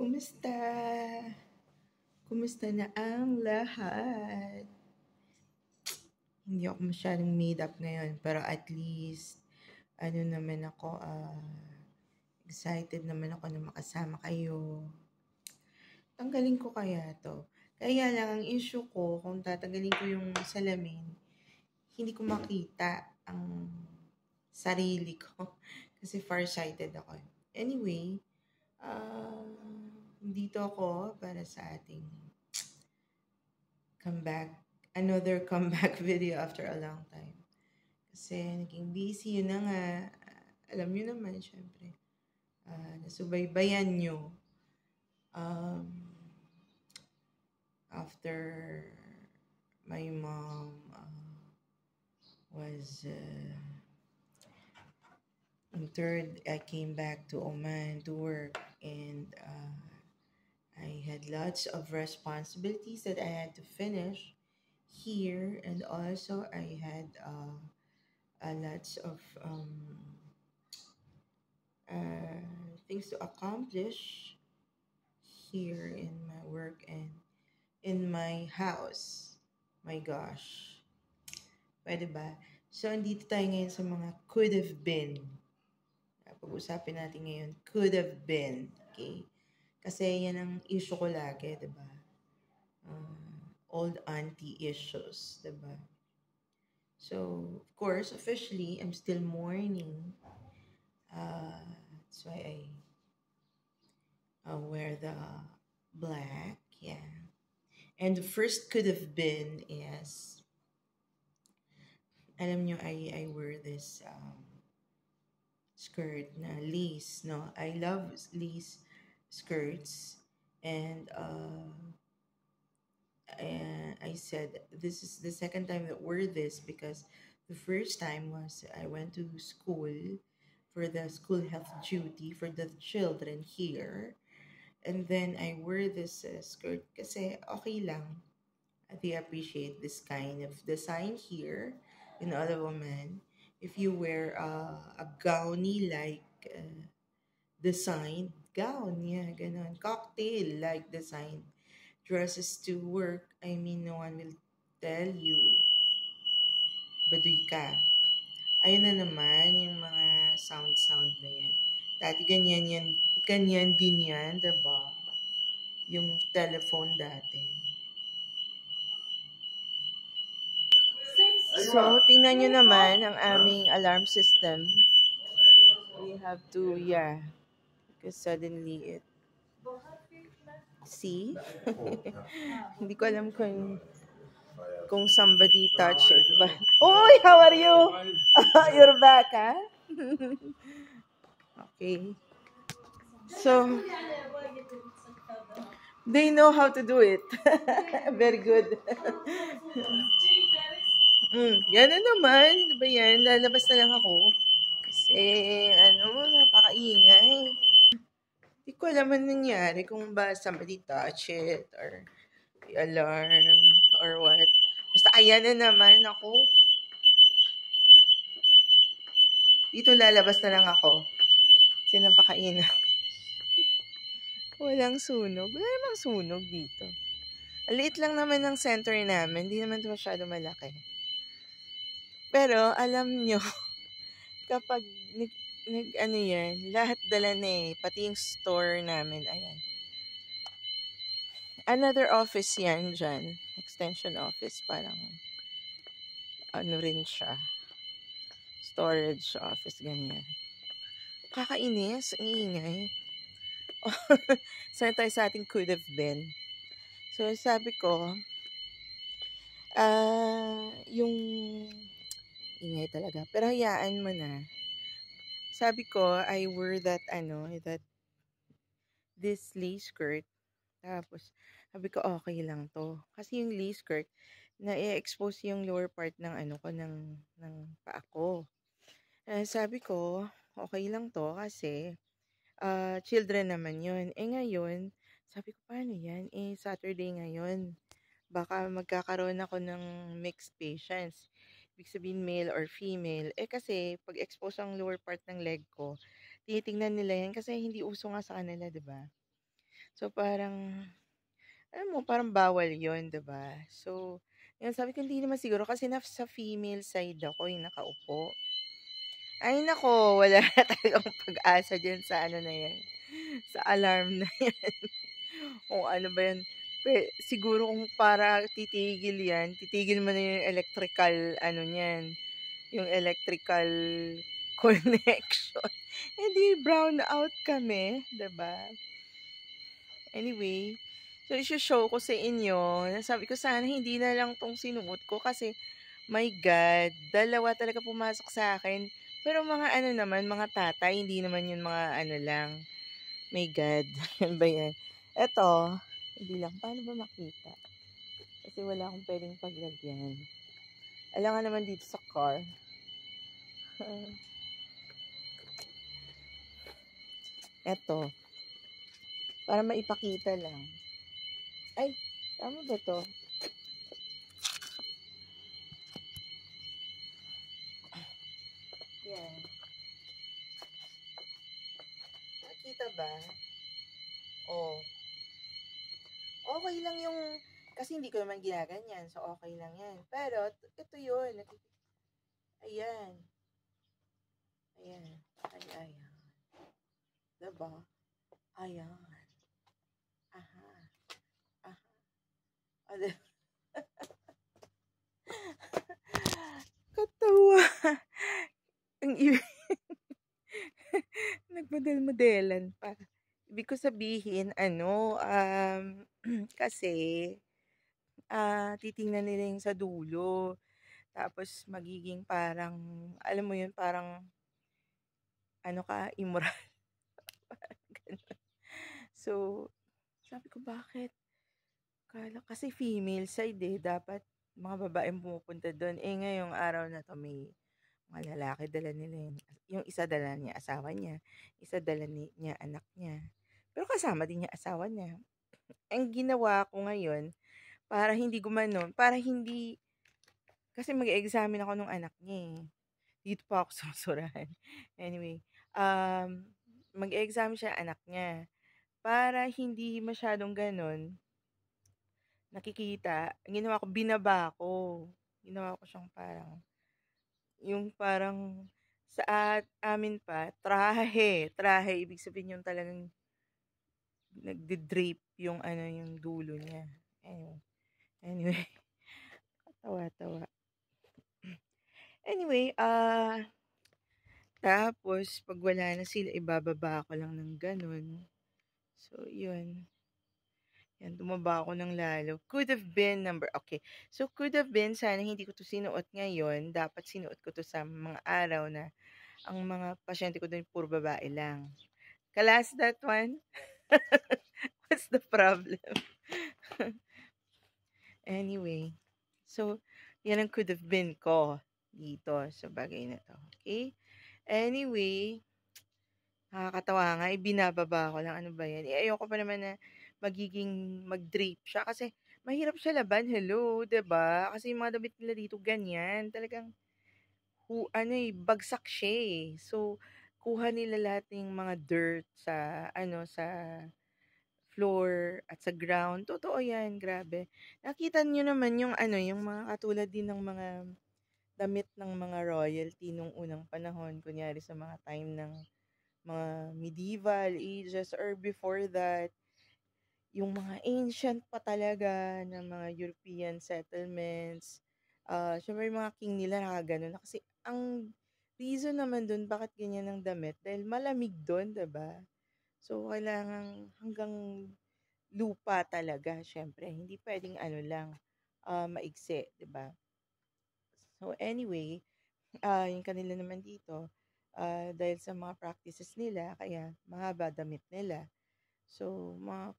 Kumusta? Kumusta na ang lahat? Hindi ako masyadong made up ngayon, pero at least, naman ako, excited naman ako na makasama kayo. Tanggalin ko kaya to. Kaya lang, ang issue ko, kung tatanggalin ko yung salamin, hindi ko makita ang sarili ko. Kasi farsighted ako. Anyway, dito ako para sa ating another comeback video after a long time. Kasi naging busy, yun na nga. Alam nyo naman, syempre. Nasubaybayan nyo. After my mom was interred, I came back to Oman to work, and I had lots of responsibilities that I had to finish here, and also I had lots of things to accomplish here in my work and in my house. My gosh. Pwede ba? So, andito tayo ngayon sa mga could have been. Pag-usapin natin ngayon, could have been. Okay? Kasi yan ang issue ko lagi, diba? Old auntie issues, diba? So, of course, officially, I'm still mourning. That's why I wear the black, yeah. And the first could have been is, alam nyo, I wear this skirt na lace, no? I love lace skirts. And I said, this is the second time that I wear this, because the first time was I went to school for the school health duty for the children here. And then I wear this skirt kasi okay lang. They appreciate this kind of design here in other women. If you wear a gowny like design, gown, yeah, ganon, cocktail like design dresses to work, I mean, no one will tell you, baduy ka. Ayun na naman, yung mga sound na yan. Dati ganyan din yan, diba? Yung telephone dati. So, tingnan nyo naman ang aming alarm system. We have to, because suddenly it, see? Hindi ko alam kung somebody touched it. But, Oy, how are you? You're back, huh? Okay. So, they know how to do it. Very good. Yan na naman. Ano ba yan? Lalabas na lang ako. Kasi, napakaingay. Hindi ko alam ang nangyari kung ba somebody touch it or the alarm or what. Basta ayan na naman ako. Dito lalabas na lang ako. Kasi napakaingay. Walang sunog. Wala namang sunog dito. Liit lang naman ng center namin. Hindi naman masyado malaki. Pero, alam nyo, kapag yan, lahat dala na eh. Pati yung store namin, ayan. Another office yan dyan. Extension office, parang, rin siya. Storage office, ganyan. Kakainis, ang ingay. Sana tayo sa ating could have been. So, sabi ko, yung ingay talaga. Pero hayaan mo na. Sabi ko, I wear that this lace skirt. Tapos, sabi ko, okay lang to. Kasi yung lace skirt, na-expose yung lower part ng ng paa ko. Sabi ko, okay lang to kasi children naman yun. Ngayon, sabi ko, paano yan? Saturday ngayon. Baka magkakaroon ako ng mixed patients. Ibig sabihin male or female. Kasi pag expose ang lower part ng leg ko, tinitingnan nila yan kasi hindi uso nga sa kanila, 'di ba? So, parang alam mo, parang bawal 'yun, 'di ba? So, 'yun sabi ko hindi naman siguro kasi nasa female side ako yung nakaupo. Ay nako, wala na talagang pag-asa diyan sa ano na 'yan, sa alarm na 'yan. Kung ano ba 'yan, siguro kung para titigil 'yan, titigil mo na yung electrical ano niyan, yung electrical connection. Eh, di brown out kami, 'di ba? Anyway, so isho-show ko sa inyo, sabi ko sana hindi na lang 'tong sinuot ko kasi my God, dalawa talaga pumasok sa akin. Pero mga ano naman, mga tatay, hindi naman yun mga ano lang. My God, ano ba yan? Eto, hindi lang, paano ba makita? Kasi wala akong pwedeng paglagyan. Alangan naman dito sa car. Eto, para maipakita lang. Ay, tama ba to? Yan. Nakita ba? Oh, okay lang yung, kasi hindi ko naman ginaganyan, so okay lang yan. Pero, ito yun. Ayan. Ayan. Ay, ayan. Diba? Ayan. Aha. Aha. Ano? Katawa. Ang nagmodel-modelan pa. Ibig ko sabihin, ano, kasi, titingnan nila yung sa dulo. Tapos, magiging parang, alam mo yun, parang, ano ka, immoral. Ganun. So, sabi ko, bakit? Kasi female side eh, dapat mga babaeng pumupunta doon. Eh, ngayong araw na to may mga lalaki dala nila yun. Yung isa dala niya asawa niya, isa dala niya anak niya. Pero kasama din niya asawa niya. Ang ginawa ko ngayon, para hindi gumanon, para hindi, kasi mag-examine ako nung anak niya eh. Dito pa ako susurahan. Anyway, mag-examine siya anak niya. Para hindi masyadong ganon, nakikita, ang ginawa ko, binaba ko. Ginawa ko siyang parang, yung parang sa amin pa, trahe. Ibig sabihin yung talagang nagde-drape yung ano, yung dulo niya. Anyway, tawa-tawa. Anyway, tapos pag wala na sila, ibababa ko lang ng ganun. So, yun. Yan, tumaba ako ng lalo. Could have been number, okay. So, could have been, sana hindi ko to sinuot ngayon. Dapat sinuot ko to sa mga araw na ang mga pasyente ko doon puro babae lang. Kalas that one? What's the problem? Anyway, so, yan ang could have been ko dito sa bagay na to. Okay? Anyway, nakakatawa nga, ibinababa ko lang. Ano ba yan? Eh, ayoko pa naman na magiging mag-drape siya kasi mahirap siya laban. Hello, 'di ba? Kasi yung mga damit nila dito ganyan, talagang ano eh, bagsak siya eh. So, kuha nila lahat ng mga dirt sa ano sa floor at sa ground. Totoo 'yan, grabe. Nakita niyo naman yung ano, yung mga katulad din ng mga damit ng mga royalty nung unang panahon, kunyari sa mga time ng mga medieval ages or before that, yung mga ancient pa talaga na mga European settlements. Syempre yung mga king nila nakaganon na kasi ang reason naman dun bakit ganyan ang damit dahil malamig dun, 'di ba? So kailangan hanggang lupa talaga syempre, hindi puwedeng ano lang, maigsi, 'di ba? So anyway, yung kanila naman dito, dahil sa mga practices nila kaya mahaba damit nila. So mga